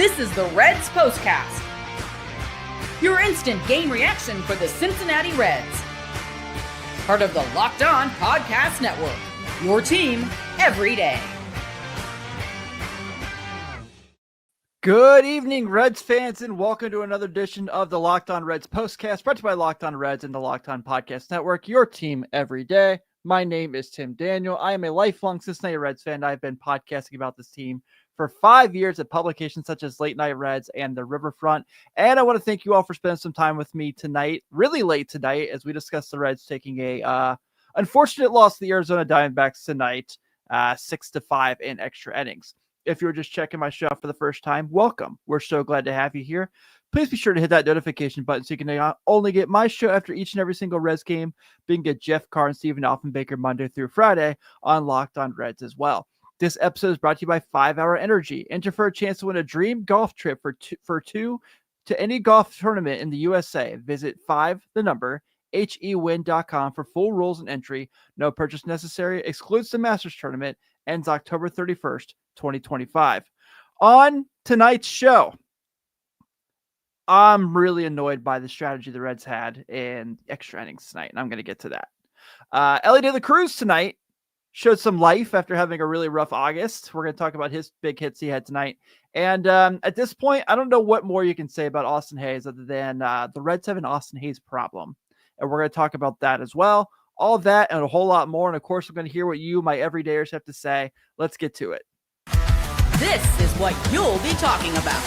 This is the Reds POSTCAST, your instant game reaction for the Cincinnati Reds. Part of the Locked On Podcast Network, your team every day. Good evening, Reds fans, and welcome to another edition of the Locked On Reds POSTCAST, brought to you by Locked On Reds and the Locked On Podcast Network, your team every day. My name is Tim Daniel. I am a lifelong Cincinnati Reds fan. I've been podcasting about this team for 5 years at publications such as Late Night Reds and the Riverfront. And I want to thank you all for spending some time with me tonight, really late tonight, as we discuss the Reds taking a unfortunate loss to the Arizona Diamondbacks tonight, 6-5 in extra innings. If you're just checking my show out for the first time, welcome. We're so glad to have you here. Please be sure to hit that notification button so you can not only get my show after each and every single Reds game, but you can get Jeff Carr and Stephen Offenbaker Monday through Friday on Locked On Reds as well. This episode is brought to you by 5 Hour Energy. Enter for a chance to win a dream golf trip for two to any golf tournament in the USA. Visit 5HEWin.com for full rules and entry. No purchase necessary. Excludes the Masters tournament. Ends October 31st, 2025. On tonight's show, I'm really annoyed by the strategy the Reds had in extra innings tonight, and I'm going to get to that. Elly De La Cruz tonight showed some life after having a really rough August. We're going to talk about his big hits he had tonight. And at this point, I don't know what more you can say about Austin Hayes other than the Reds have an Austin Hayes problem. And we're going to talk about that as well. All of that and a whole lot more. And of course, we're going to hear what you, my everydayers, have to say. Let's get to it. This is what you'll be talking about.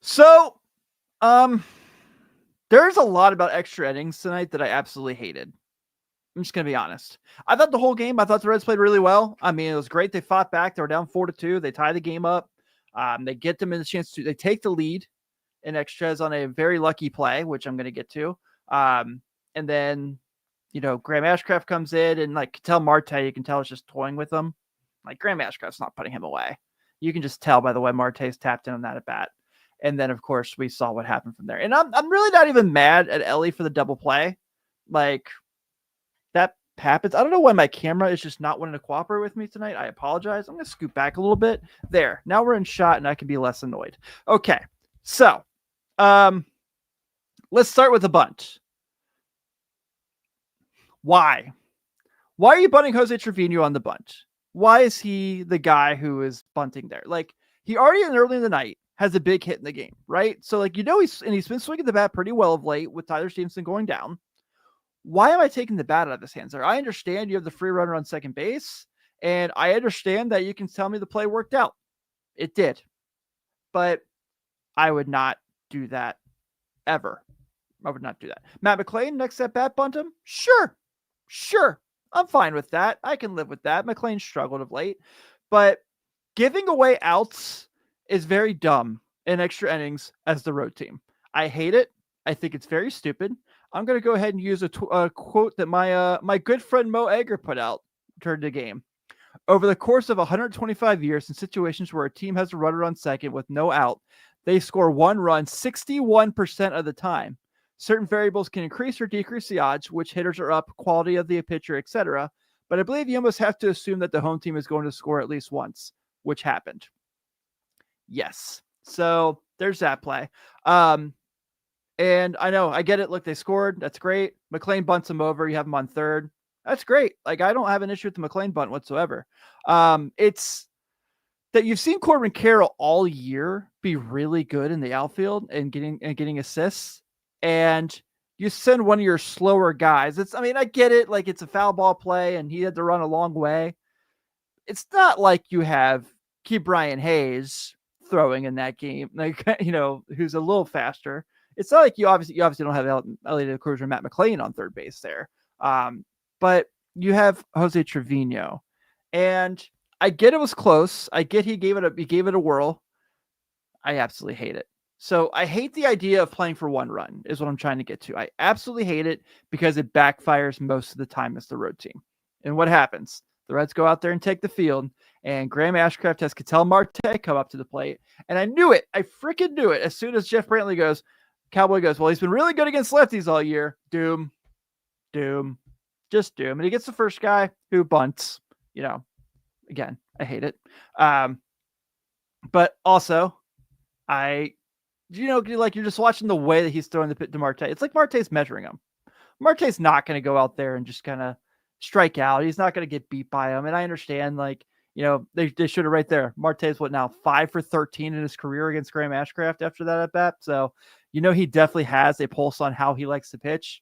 So, there's a lot about extra innings tonight that I absolutely hated. I'm just going to be honest. I thought the whole game, I thought the Reds played really well. I mean, it was great. They fought back. They were down 4-2. They tie the game up. They get them in the chance to, they take the lead in extras on a very lucky play, which I'm going to get to. And then, Graham Ashcraft comes in and tell Marte, you can tell it's just toying with him. Graham Ashcraft's not putting him away. You can just tell by the way Marte's tapped in on that at bat. And then, of course, we saw what happened from there. And I'm really not even mad at Elly for the double play. That happens. I don't know why my camera is just not wanting to cooperate with me tonight. I apologize. I'm going to scoot back a little bit. There. Now we're in shot and I can be less annoyed. Okay. So, let's start with the bunt. Why? Why are you bunting Jose Trevino on the bunt? Why is he the guy who is bunting there? He already early in the night has a big hit in the game, right? So he's been swinging the bat pretty well of late with Tyler Stevenson going down. Why am I taking the bat out of his hands there? I understand you have the free runner on second base, and I understand that you can tell me the play worked out. It did. But I would not do that ever. I would not do that. Matt McLain, next at bat, bunt him? Sure. I'm fine with that. I can live with that. McLain struggled of late. But giving away outs is very dumb in extra innings as the road team. I hate it. I think it's very stupid. I'm going to go ahead and use a quote that my good friend Mo Egger put out during the game. Over the course of 125 years, in situations where a team has a runner on second with no out, they score one run 61% of the time. Certain variables can increase or decrease the odds, which hitters are up, quality of the pitcher, etc. But I believe you almost have to assume that the home team is going to score at least once, which happened. Yes. So there's that play. And I know, I get it. Look, they scored. That's great. McLain bunts him over. You have him on third. That's great. I don't have an issue with the McLain bunt whatsoever. It's that you've seen Corbin Carroll all year be really good in the outfield and getting assists. And you send one of your slower guys. I get it. It's a foul ball play and he had to run a long way. It's not like you have Ke'Bryan Hayes throwing in that game, who's a little faster. It's not like you obviously don't have Elly De La Cruz or Matt McLain on third base there. But you have Jose Trevino. And I get it was close. I get he gave it a whirl. I absolutely hate it. So I hate the idea of playing for one run is what I'm trying to get to. I absolutely hate it because it backfires most of the time as the road team. And what happens? The Reds go out there and take the field, and Graham Ashcraft has Ketel Marte come up to the plate. And I knew it. I freaking knew it. As soon as Jeff Brantley goes, Cowboy goes, well, he's been really good against lefties all year. Doom. Just doom. And he gets the first guy who bunts. Again, I hate it. But also, like you're just watching the way that he's throwing the pit to Marte. It's like Marte's measuring him. Marte's not going to go out there and just kind of strike out. He's not going to get beat by him. And I understand, like, they should have right there. Marte's 5 for 13 in his career against Graham Ashcraft after that at bat. So, he definitely has a pulse on how he likes to pitch.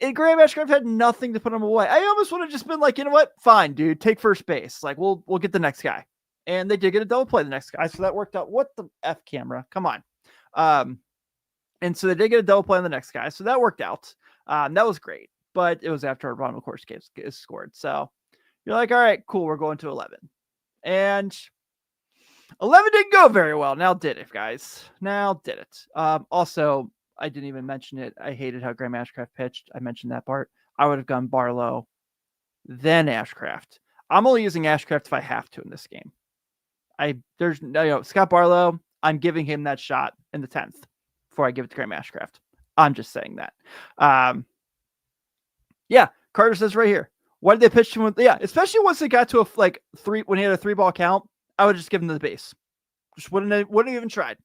And Graham Ashcraft had nothing to put him away. I almost would have just been like, you know what? Fine, dude, take first base. Like, we'll get the next guy. And they did get a double play the next guy. So that worked out. What the F, camera? Come on. And so they did get a double play on the next guy. So that worked out. That was great. But it was after Ron McCourse is scored. So you're like, all right, cool. We're going to 11. And 11 didn't go very well. Now did it, guys. Now did it. Also, I didn't even mention it. I hated how Graham Ashcraft pitched. I mentioned that part. I would have gone Barlow, then Ashcraft. I'm only using Ashcraft if I have to in this game. Scott Barlow, I'm giving him that shot in the 10th before I give it to Graham Ashcraft. I'm just saying that. Carter says right here, why did they pitch him with, especially once they got to when he had a 3-ball count, I would just give him the base. Just wouldn't have even tried.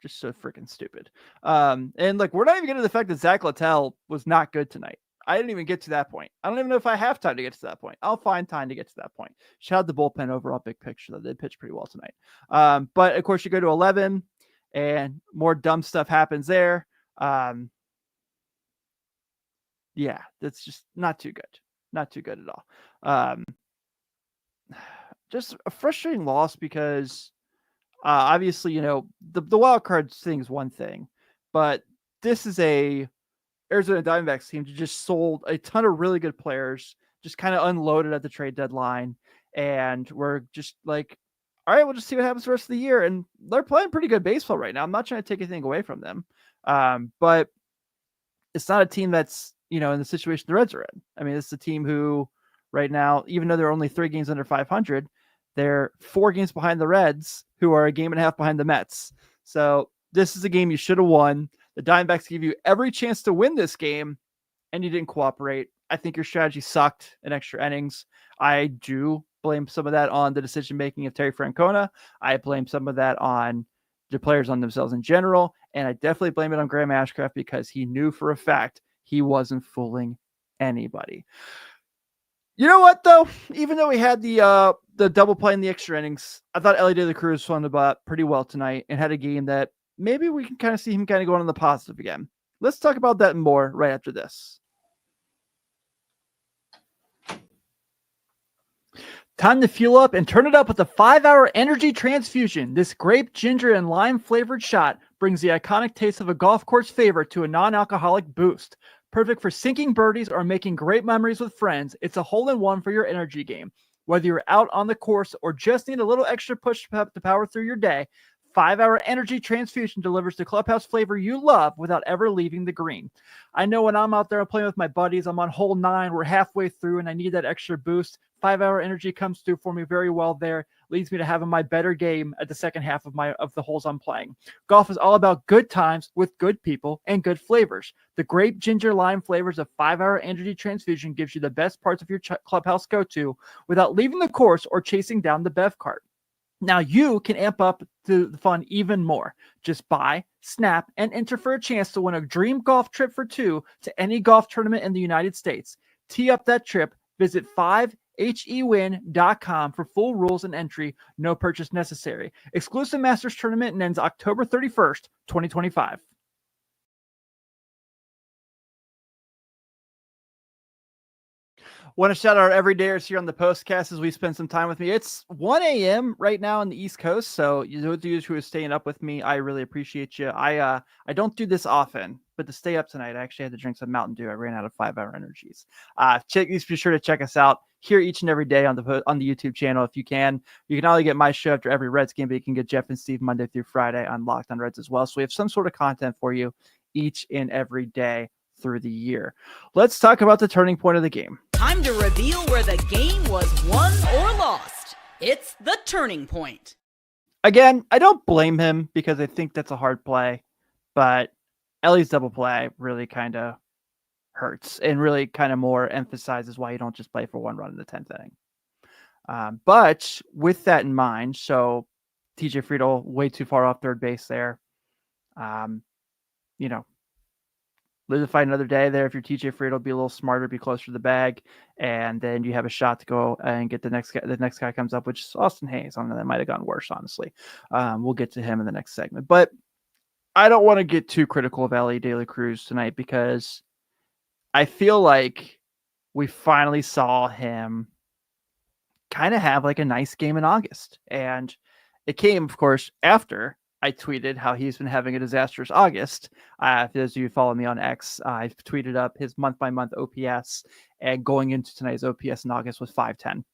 Just so freaking stupid. And we're not even getting to the fact that Zach Littell was not good tonight. I didn't even get to that point. I don't even know if I have time to get to that point. I'll find time to get to that point. Shout out the bullpen overall big picture that they pitched pretty well tonight. But of course you go to 11 and more dumb stuff happens there. That's just not too good. Not too good at all. Just a frustrating loss because obviously, the wild card thing is one thing, but this is a Arizona Diamondbacks team that just sold a ton of really good players, just kind of unloaded at the trade deadline. And we're just like, all right, we'll just see what happens the rest of the year. And they're playing pretty good baseball right now. I'm not trying to take anything away from them. But it's not a team that's, in the situation the Reds are in. I mean, it's a team who right now, even though they're only 3 games under 500, they're 4 games behind the Reds, who are a game and a half behind the Mets. So this is a game you should have won. The Diamondbacks gave you every chance to win this game, and you didn't cooperate. I think your strategy sucked in extra innings. I do blame some of that on the decision-making of Terry Francona. I blame some of that on the players on themselves in general, and I definitely blame it on Graham Ashcraft because he knew for a fact he wasn't fooling anybody. You know what, though? Even though we had the double play in the extra innings, I thought Elly De La Cruz swung the bat pretty well tonight and had a game that maybe we can kind of see him kind of going on the positive again. Let's talk about that more right after this. Time to fuel up and turn it up with a 5-hour energy transfusion. This grape, ginger, and lime flavored shot brings the iconic taste of a golf course favorite to a non-alcoholic boost. Perfect for sinking birdies or making great memories with friends, it's a hole-in-one for your energy game. Whether you're out on the course or just need a little extra push to power through your day, 5-hour energy transfusion delivers the clubhouse flavor you love without ever leaving the green. I know when I'm out there playing with my buddies, I'm on hole 9, we're halfway through, and I need that extra boost. 5-hour energy comes through for me very well there. Leads me to having my better game at the second half of the holes I'm playing. Golf is all about good times with good people and good flavors. The grape, ginger, lime flavors of 5-hour energy transfusion gives you the best parts of your clubhouse go-to without leaving the course or chasing down the bev cart. Now you can amp up the fun even more. Just buy, snap, and enter for a chance to win a dream golf trip for 2 to any golf tournament in the United States. Tee up that trip. Visit 5hewin.com for full rules and entry. No purchase necessary. Excludes the Masters tournament and ends October 31st, 2025. Want to shout out our everydayers here on the postcast as we spend some time with me. It's 1 a.m. right now on the East Coast, so those who are staying up with me, I really appreciate you. I don't do this often, but to stay up tonight, I actually had to drink some Mountain Dew. I ran out of 5-hour energies. Be sure to check us out here each and every day on the YouTube channel if you can. You can only get my show after every Reds game, but you can get Jeff and Steve Monday through Friday on Locked on Reds as well. So we have some sort of content for you each and every day through the year. Let's talk about the turning point of the game. Time to reveal where the game was won or lost. It's the turning point. Again, I don't blame him because I think that's a hard play, but Ellie's double play really kind of hurts and really kind of more emphasizes why you don't just play for one run in the 10th inning. But with that in mind, so TJ Friedl way too far off third base there. Live to fight another day there. If you're TJ Friedl, be a little smarter, be closer to the bag, and then you have a shot to go and get the next guy. The next guy comes up, which is Austin Hayes. I don't know, that might have gone worse, honestly. We'll get to him in the next segment. But I don't want to get too critical of Elly De La Cruz tonight because I feel like we finally saw him kind of have like a nice game in August. And it came, of course, after I tweeted how he's been having a disastrous August. For those of you who follow me on X, I've tweeted up his month-by-month OPS, and going into tonight's OPS in August was 510.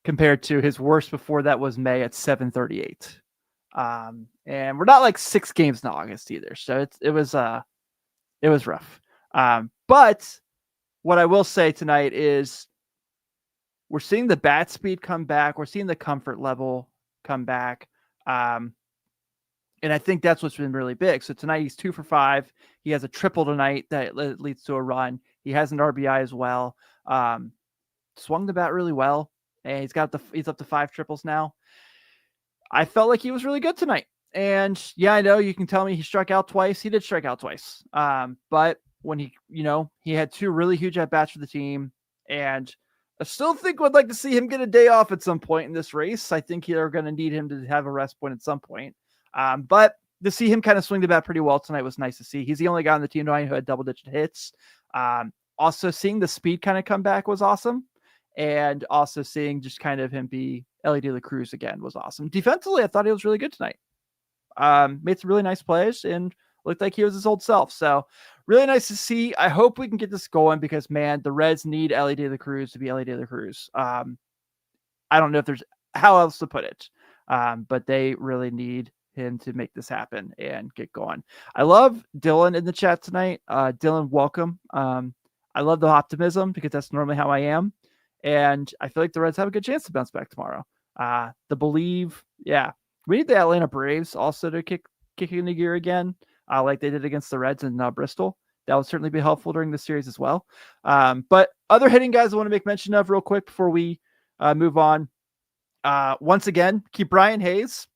Compared to his worst before that was May at 738. And we're not like 6 games in August either. So it was rough. But what I will say tonight is we're seeing the bat speed come back. We're seeing the comfort level come back. And I think that's what's been really big. So tonight he's 2 for 5. He has a triple tonight that leads to a run. He has an RBI as well. Swung the bat really well, and he's up to 5 triples now. I felt like he was really good tonight. And yeah, I know you can tell me he struck out twice. He did strike out twice. But when he had 2 really huge at bats for the team, and I still think would like to see him get a day off at some point in this race. I think they're going to need him to have a rest point at some point. But to see him kind of swing the bat pretty well tonight was nice to see. He's the only guy on the team tonight who had double-digit hits. Also, seeing the speed kind of come back was awesome. And also seeing just kind of him be Elly De La Cruz again was awesome. Defensively, I thought he was really good tonight. Made some really nice plays and looked like he was his old self. So really nice to see. I hope we can get this going because, man, the Reds need Elly De La Cruz to be Elly De La Cruz. I don't know if there's how else to put it, but they really need him to make this happen and get going. I love Dylan in the chat tonight. Dylan, welcome. I love the optimism because that's normally how I am. And I feel like the Reds have a good chance to bounce back tomorrow. The believe, yeah. We need the Atlanta Braves also to kick into gear again, like they did against the Reds in Bristol. That would certainly be helpful during the series as well. But other hitting guys I want to make mention of real quick before we move on. Once again, keep Brian Hayes.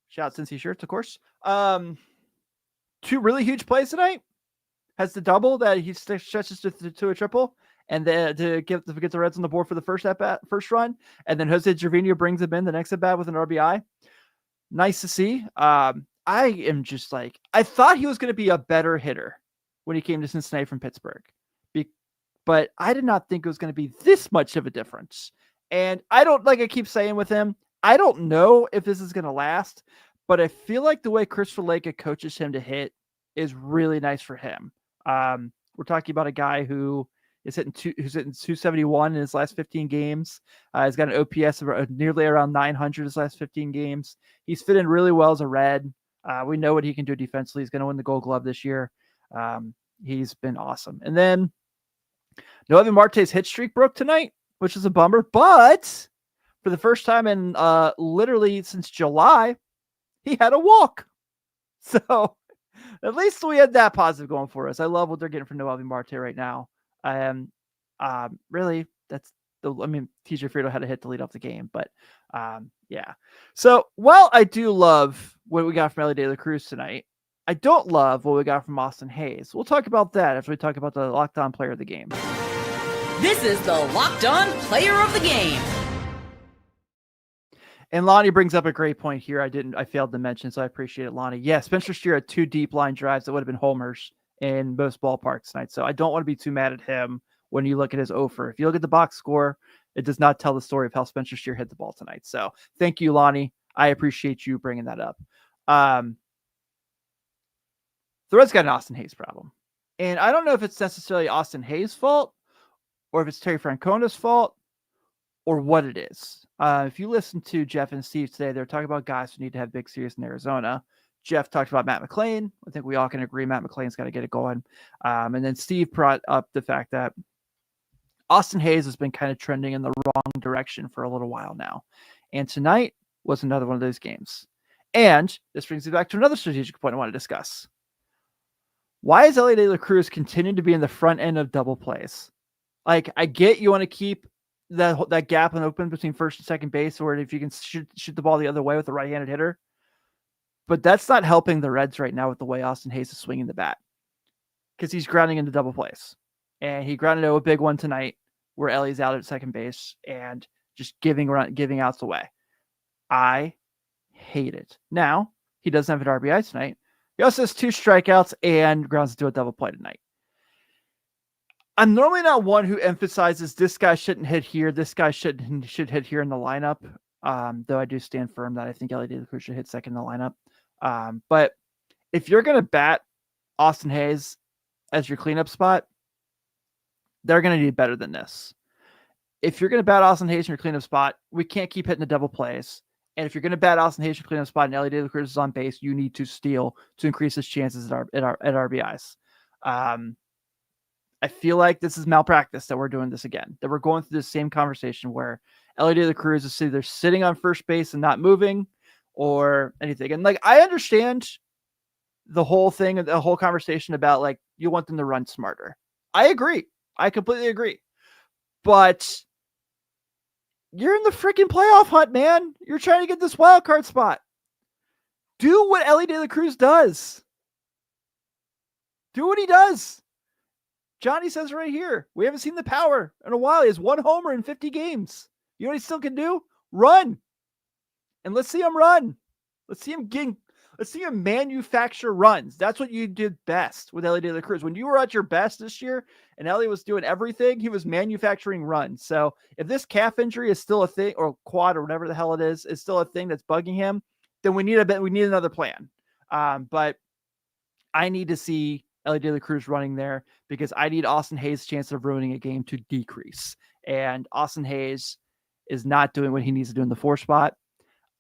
Shout out Cincy shirts, of course. 2 really huge plays tonight. Has the double that he stretches to a triple, and then to get the Reds on the board for the first run, and then Jose Trevino brings him in the next at bat with an RBI. Nice to see. I am just like, I thought he was going to be a better hitter when he came to Cincinnati from Pittsburgh, but I did not think it was going to be this much of a difference. And I don't, like I keep saying with him, I don't know if this is going to last, but I feel like the way Chris Faleka coaches him to hit is really nice for him. We're talking about a guy who's hitting 271 in his last 15 games. He's got an OPS of nearly around 900 his last 15 games. He's fit in really well as a Red. We know what he can do defensively. He's going to win the Gold Glove this year. He's been awesome. And then Noelvi Marte's hit streak broke tonight, which is a bummer. But for the first time in literally since July, he had a walk. So at least we had that positive going for us. I love what they're getting from Noelvi Marte right now. Really, TJ Friedl had a hit to lead off the game, but yeah. So, while I do love what we got from Elly De La Cruz tonight, I don't love what we got from Austin Hayes. We'll talk about that after we talk about the Locked On Player of the Game. This is the Locked On Player of the Game. And Lonnie brings up a great point here. I failed to mention, so I appreciate it, Lonnie. Yeah, Spencer Steer had 2 deep line drives that would have been homers in most ballparks tonight. So I don't want to be too mad at him when you look at his offer. If you look at the box score, it does not tell the story of how Spencer Steer hit the ball tonight. So thank you, Lonnie. I appreciate you bringing that up. The Reds got an Austin Hayes problem. And I don't know if it's necessarily Austin Hayes' fault or if it's Terry Francona's fault or what it is. If you listen to Jeff and Steve today, they're talking about guys who need to have big series in Arizona. Jeff talked about Matt McLain. I think we all can agree Matt McLain's got to get it going. And then Steve brought up the fact that Austin Hayes has been kind of trending in the wrong direction for a little while now. And tonight was another one of those games. And this brings me back to another strategic point I want to discuss. Why is Elly De La Cruz continuing to be in the front end of double plays? Like, I get you want to keep that gap open between first and second base, or if you can shoot the ball the other way with a right-handed hitter. But that's not helping the Reds right now with the way Austin Hayes is swinging the bat, because he's grounding into double plays. And he grounded out a big one tonight where Ellie's out at second base and just giving outs away. I hate it. Now, he doesn't have an RBI tonight. He also has 2 strikeouts and grounds into a double play tonight. I'm normally not one who emphasizes this guy shouldn't hit here, this guy should hit here in the lineup, though I do stand firm that I think Elly De La Cruz should hit second in the lineup. But if you're going to bat Austin Hayes as your cleanup spot, they're going to do better than this. If you're going to bat Austin Hayes in your cleanup spot, we can't keep hitting the double plays. And if you're going to bat Austin Hayes in your cleanup spot and Elly De La Cruz is on base, you need to steal to increase his chances at RBIs. I feel like this is malpractice that we're doing this again, that we're going through the same conversation where Elly De La Cruz is either sitting on first base and not moving or anything. And like, I understand the whole thing, the whole conversation about like, you want them to run smarter. I agree. I completely agree. But you're in the freaking playoff hunt, man. You're trying to get this wild card spot. Do what Elly De La Cruz does. Do what he does. Johnny says right here, we haven't seen the power in a while. He has 1 homer in 50 games. You know what he still can do? Run. And let's see him run. Let's see him manufacture runs. That's what you did best with Elly De La Cruz. When you were at your best this year and Elly was doing everything, he was manufacturing runs. So if this calf injury is still a thing, or quad or whatever the hell it is still a thing that's bugging him, then we need another plan. But I need to see Elly De La Cruz running there because I need Austin Hayes' chance of ruining a game to decrease. And Austin Hayes is not doing what he needs to do in the 4 spot.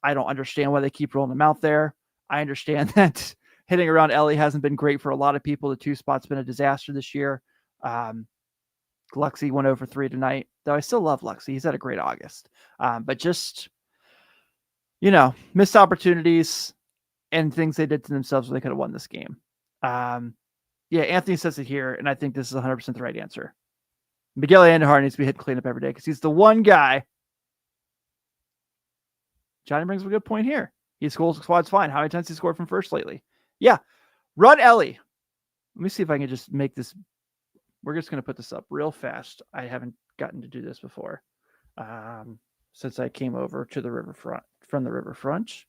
I don't understand why they keep rolling him out there. I understand that hitting around Elly hasn't been great for a lot of people. The 2 spot's been a disaster this year. Luxy went over 3 tonight, though I still love Luxy. He's had a great August. But just, missed opportunities and things they did to themselves where they could have won this game. Yeah, Anthony says it here, and I think this is 100% the right answer. Miguel Andujar needs to be hitting cleanup every day because he's the one guy. Johnny brings up a good point here. He scores squad's fine. How many times he scored from first lately? Yeah. Run Elly. Let me see if I can just make this. We're just going to put this up real fast. I haven't gotten to do this before since I came over to the riverfront, from the riverfront.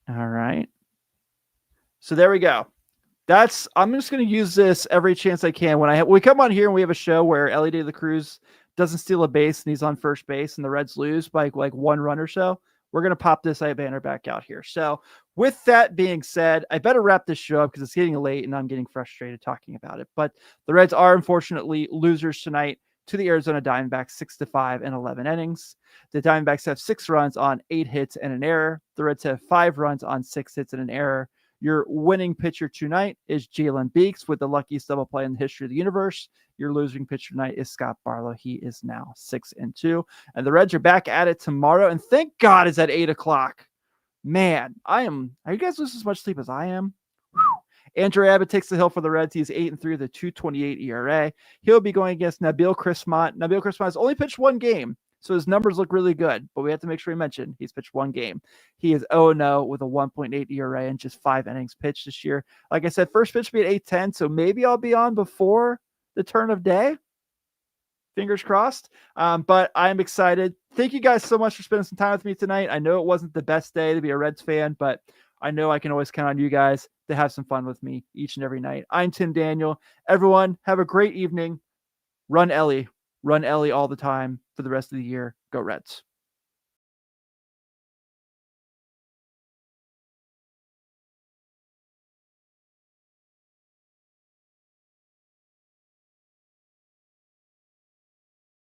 All right. So there we go. I'm just going to use this every chance I can. When we come on here and we have a show where Elly De La Cruz doesn't steal a base and he's on first base and the Reds lose by like 1 run or so, we're going to pop this banner back out here. So with that being said, I better wrap this show up because it's getting late and I'm getting frustrated talking about it. But the Reds are unfortunately losers tonight to the Arizona Diamondbacks, 6-5 in 11 innings. The Diamondbacks have 6 runs on 8 hits and an error. The Reds have 5 runs on 6 hits and an error. Your winning pitcher tonight is Jalen Beeks with the luckiest double play in the history of the universe. Your losing pitcher tonight is Scott Barlow. He is now 6-2. And the Reds are back at it tomorrow. And thank God it's at 8 o'clock. Man, are you guys losing as much sleep as I am? Whew. Andrew Abbott takes the hill for the Reds. He's 8-3 with a 2.28 ERA. He'll be going against Nabil Crismont. Nabil Crismont has only pitched 1 game. So his numbers look really good, but we have to make sure we mention he's pitched 1 game. He is 0-0 with a 1.8 ERA and just 5 innings pitched this year. Like I said, first pitch will be at 8:10, so maybe I'll be on before the turn of day. Fingers crossed. But I'm excited. Thank you guys so much for spending some time with me tonight. I know it wasn't the best day to be a Reds fan, but I know I can always count on you guys to have some fun with me each and every night. I'm Tim Daniel. Everyone, have a great evening. Run Elly. Run Elly all the time for the rest of the year. Go Reds.